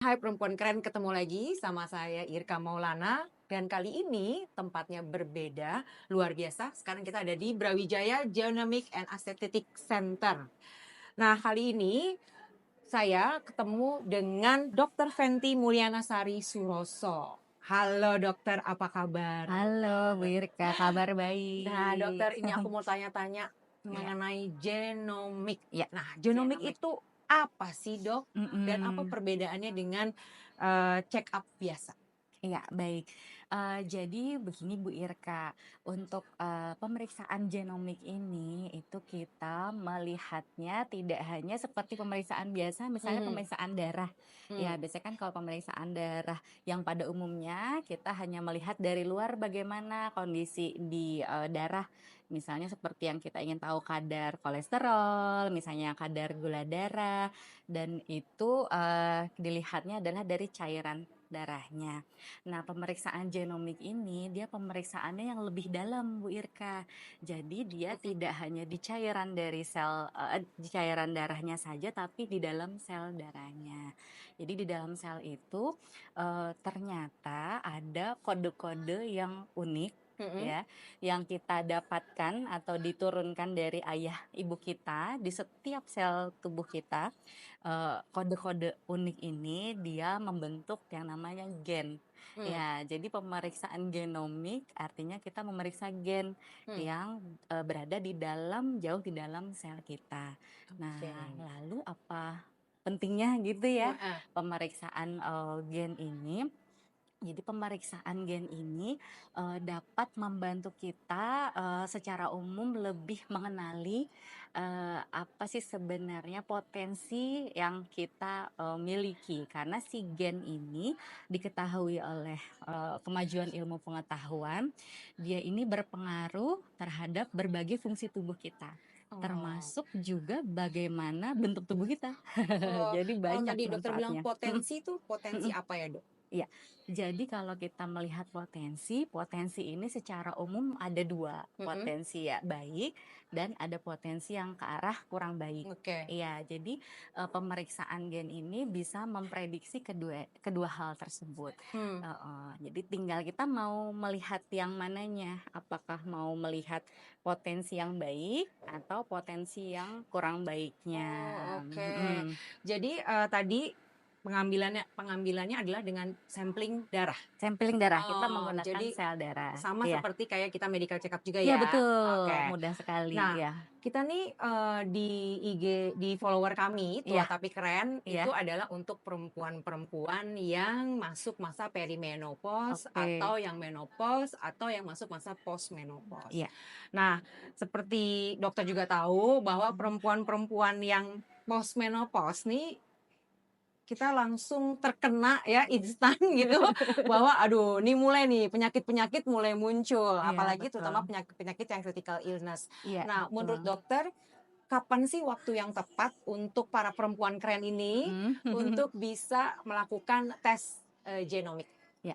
Hai perempuan keren, ketemu lagi sama saya Irka Maulana dan kali ini tempatnya berbeda, luar biasa. Sekarang kita ada di Brawijaya Genomic and Aesthetic Center. Nah, kali ini saya ketemu dengan Dr. Fenty Mulyanasari Suroso. Halo dokter, apa kabar? Halo Bu Irka, kabar Nah, baik. dokter, ini aku mau tanya-tanya Iya, mengenai genomik. iya, Nah, genomik genomik. itu apa sih, Dok? Dan apa Mhm. perbedaannya dengan check up biasa? Iya, baik. Jadi begini Bu Irka, untuk, pemeriksaan genomik ini, itu kita melihatnya tidak hanya seperti pemeriksaan biasa, misalnya Mhm, pemeriksaan darah. Ya, mmm, biasanya kan kalau pemeriksaan darah yang pada umumnya kita hanya melihat dari luar bagaimana kondisi di, darah. Misalnya seperti yang kita ingin tahu kadar kolesterol, misalnya kadar gula darah, dan itu, dilihatnya adalah dari cairan darahnya. Nah, pemeriksaan genomik ini dia pemeriksaannya yang lebih dalam, Bu Irka. Jadi dia mhm. tidak hanya di cairan dari di cairan darahnya saja, tapi di dalam sel darahnya. Jadi di dalam sel itu ternyata ada kode-kode yang unik Mhm. ya, yang kita dapatkan atau diturunkan dari ayah ibu kita di setiap sel tubuh kita. Kode-kode unik ini dia membentuk yang namanya gen. Mmm, Ya, jadi pemeriksaan genomik artinya kita memeriksa gen mmm, yang, berada di dalam jauh di dalam sel kita. oke. Nah, lalu apa pentingnya gitu ya Heeh. pemeriksaan, gen ini? Jadi pemeriksaan gen ini, dapat membantu kita, secara umum lebih mengenali, apa sih sebenarnya potensi yang kita, miliki. Karena si gen ini diketahui oleh, kemajuan ilmu pengetahuan, dia ini berpengaruh terhadap berbagai fungsi tubuh kita, Oh. termasuk juga bagaimana bentuk tubuh kita. Oh, Jadi kalau banyak tadi dokter bilang manfaatnya. potensi itu potensi Mhm. apa ya, Dok? Iya, jadi kalau kita melihat potensi, potensi ini secara umum ada dua, Mhm, potensi ya baik dan ada potensi yang ke arah kurang baik. oke. Iya, jadi pemeriksaan gen ini bisa memprediksi kedua kedua hal tersebut. Mmm. Jadi tinggal kita mau melihat yang mananya, apakah mau melihat potensi yang baik atau potensi yang kurang baiknya. Oh, oke. Mhm. Jadi, tadi pengambilannya adalah dengan sampling darah? Sampling darah kita Oh, menggunakan jadi sel darah. sama Iya. seperti kayak kita medical check up juga Iya ya? betul, Oke. mudah sekali, Nah, ya. kita nih, di IG di follower kami, Tua Iya Tapi Keren, itu iya, adalah untuk perempuan-perempuan yang masuk masa perimenopause, oke, atau yang menopause, atau yang masuk masa postmenopause. iya, Nah, seperti dokter juga tahu bahwa perempuan-perempuan yang postmenopause nih, kita langsung terkena ya instan gitu bahwa aduh ini mulai nih penyakit-penyakit mulai muncul, iya apalagi betul, terutama penyakit-penyakit yang critical illness. iya Nah, menurut betul, dokter, kapan sih waktu yang tepat untuk para perempuan keren ini mhm, untuk bisa melakukan tes genomik? iya.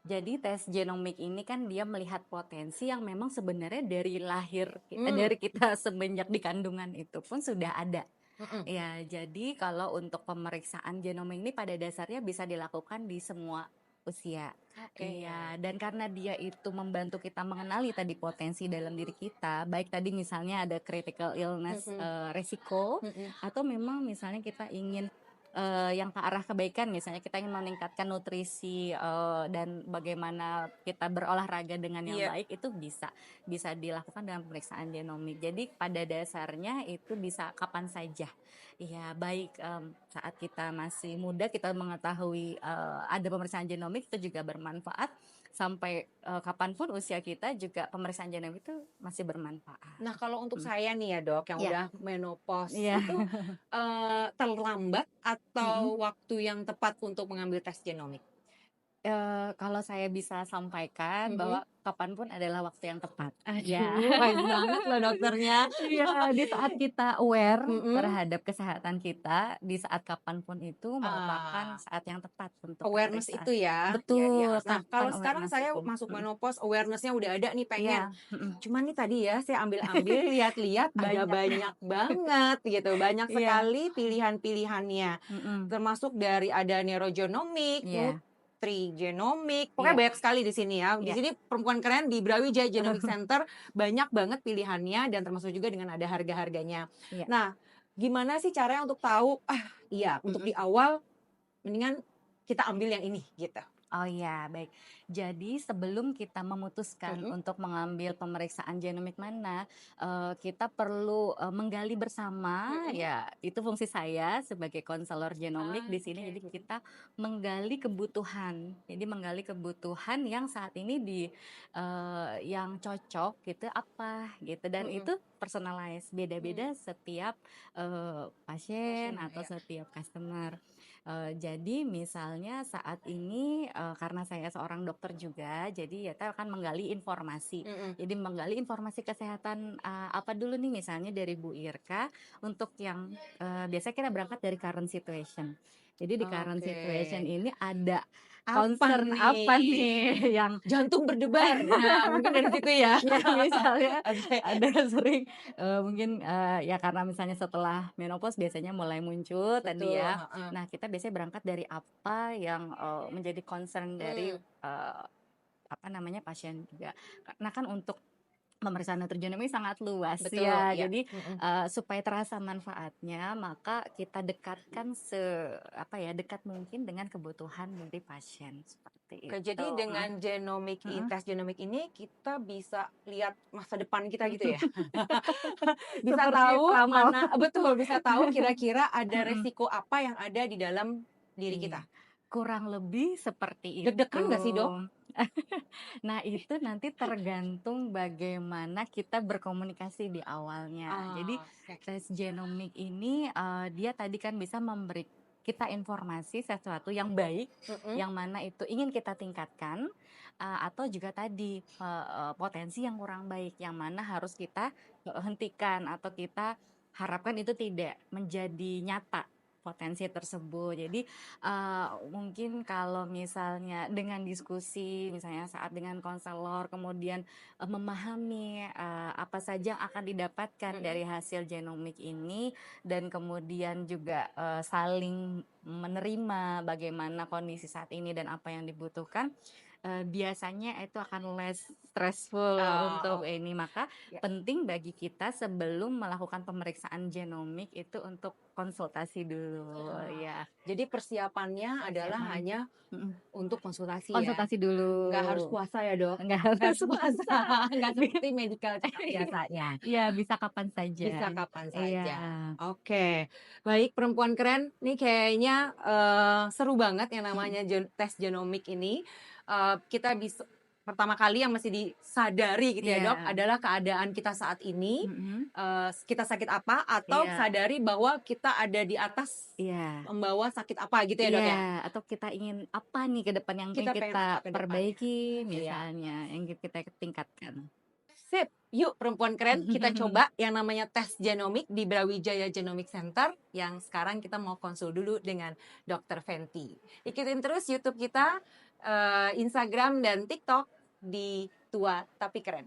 Jadi tes genomik ini kan dia melihat potensi yang memang sebenarnya dari lahir Hmm, dari kita semenjak di kandungan itu pun sudah ada. mm-mm. Ya, jadi kalau untuk pemeriksaan genomik ini pada dasarnya bisa dilakukan di semua usia. Oke. Iya, dan karena dia itu membantu kita mengenali tadi potensi dalam diri kita, baik tadi misalnya ada critical illness Mm-mm, resiko, mm-mm. atau memang misalnya kita ingin yang ke arah kebaikan, misalnya kita ingin meningkatkan nutrisi dan bagaimana kita berolahraga dengan yang Iya. baik itu bisa bisa dilakukan dengan pemeriksaan genomik. Jadi pada dasarnya itu bisa kapan saja. Iya, baik, saat kita masih muda kita mengetahui, ada pemeriksaan genomik itu juga bermanfaat, sampai, kapan usia kita juga pemeriksaan genomik itu masih bermanfaat. Nah, kalau untuk Mhm. saya nih ya dok, yang Iya udah menopause iya, itu terlambat mhm. atau waktu yang tepat untuk mengambil tes genomik? Kalau saya bisa sampaikan Mhm. bahwa kapanpun adalah waktu yang tepat. Ya. Aduh, wise banget loh dokternya. Iya, di saat kita aware Mhm. terhadap kesehatan kita, di saat kapanpun itu merupakan Ah. saat yang tepat untuk Awareness pemeriksaan. itu ya? Iya iya. Betul, Nah, kalau kapan sekarang awareness saya itu. masuk Mhm. menopause, awareness-nya udah ada nih pengen. Iya, mhm. Cuman nih tadi ya, saya ambil-ambil, lihat-lihat, ada Banyak. banyak banget gitu, banyak Iya, sekali pilihan-pilihannya. mhm. Termasuk dari ada neurogenomic, Iya, nutrigenomic, pokoknya iya, banyak sekali di sini ya. Di iya. sini Perempuan Keren di Brawijaya Genomic Center banyak banget pilihannya dan termasuk juga dengan ada harga-harganya. Iya, Nah, gimana sih caranya untuk tahu, ah iya untuk di mhm. awal mendingan kita ambil yang ini gitu? Oh iya, baik. Jadi sebelum kita memutuskan Mhm untuk mengambil pemeriksaan genomik mana, kita perlu, menggali bersama, mhm. ya itu fungsi saya sebagai konselor genomik Ah, di sini. oke. Jadi kita menggali kebutuhan. Jadi menggali kebutuhan yang saat ini yang cocok gitu apa gitu, dan Mhm. itu personalize, Mmm, beda-beda setiap, pasien pasien atau ya. setiap customer. Jadi misalnya saat ini, karena saya seorang dokter juga, jadi ya kita akan menggali informasi. Mhm. Jadi menggali informasi kesehatan, apa dulu nih misalnya dari Bu Irka untuk yang, biasanya kita berangkat dari current situation. Jadi di current Oke. situation ini ada Apa concern apa nih? nih yang Jantung berdebar. Nah, mungkin dari situ ya? ya misalnya Oke. ada sering, mungkin, ya karena misalnya setelah menopause biasanya mulai muncul tadi Betul, ya. heeh. Nah, kita biasanya berangkat dari apa yang, menjadi concern dari, Mmm, apa namanya, pasien juga. Karena kan untuk pemeriksaan nutrigenomik sangat luas betul, ya. iya. Jadi, Mhm. supaya terasa manfaatnya, maka kita dekatkan apa ya, dekat mungkin dengan kebutuhan dari pasien, seperti Oke, itu. jadi dengan Mhm. tes genomik ini kita bisa lihat masa depan kita gitu ya? Bisa Seperti tahu peramal. mana betul, bisa tahu kira-kira ada Mhm. resiko apa yang ada di dalam diri Iya, kita. kurang lebih seperti itu. Deg-degan nggak sih, Dok? Nah, itu nanti tergantung bagaimana kita berkomunikasi di awalnya. Jadi, Ah, oke. tes genomik ini, dia tadi kan bisa memberi kita informasi sesuatu yang baik, Mhm. yang mana itu ingin kita tingkatkan, atau juga tadi, potensi yang kurang baik, yang mana harus kita, hentikan atau kita harapkan itu tidak menjadi nyata potensi tersebut. Jadi, mungkin kalau misalnya dengan diskusi, misalnya saat dengan konselor, kemudian, memahami, apa saja yang akan didapatkan Mhm. dari hasil genomik ini, dan kemudian juga, saling menerima bagaimana kondisi saat ini dan apa yang dibutuhkan, biasanya itu akan less stressful Oh, untuk ini. Maka ya. penting bagi kita sebelum melakukan pemeriksaan genomik itu untuk konsultasi dulu, Ah, ya. jadi persiapannya adalah Persiapan, hanya mhm, untuk konsultasi ya? konsultasi dulu, Nggak harus puasa ya, Dok? nggak Nggak harus harus puasa, puasa. nggak Bi seperti medical check-up biasanya. Iya, bisa kapan saja. Bisa kapan Iya, saja. Oke, baik Perempuan Keren, nih kayaknya, seru banget yang mhm, namanya tes genomik ini. Kita bisa pertama kali yang mesti disadari gitu ya, Dok, iya, adalah keadaan kita saat ini, mhm, kita sakit apa, atau iya, sadari bahwa kita ada di atas iya. membawa sakit apa gitu ya, Iya, Dok, ya? atau kita ingin apa nih ke depan yang ingin Kita pengen kita apa ke depannya. perbaiki Iya. misalnya, yang ingin kita tingkatkan. Sip, yuk Perempuan Keren kita coba yang namanya tes genomik di Brawijaya Genomic Center yang sekarang kita mau konsul dulu dengan Dr. Fenty. Ikutin terus YouTube kita, Instagram dan TikTok di Tua Tapi Keren.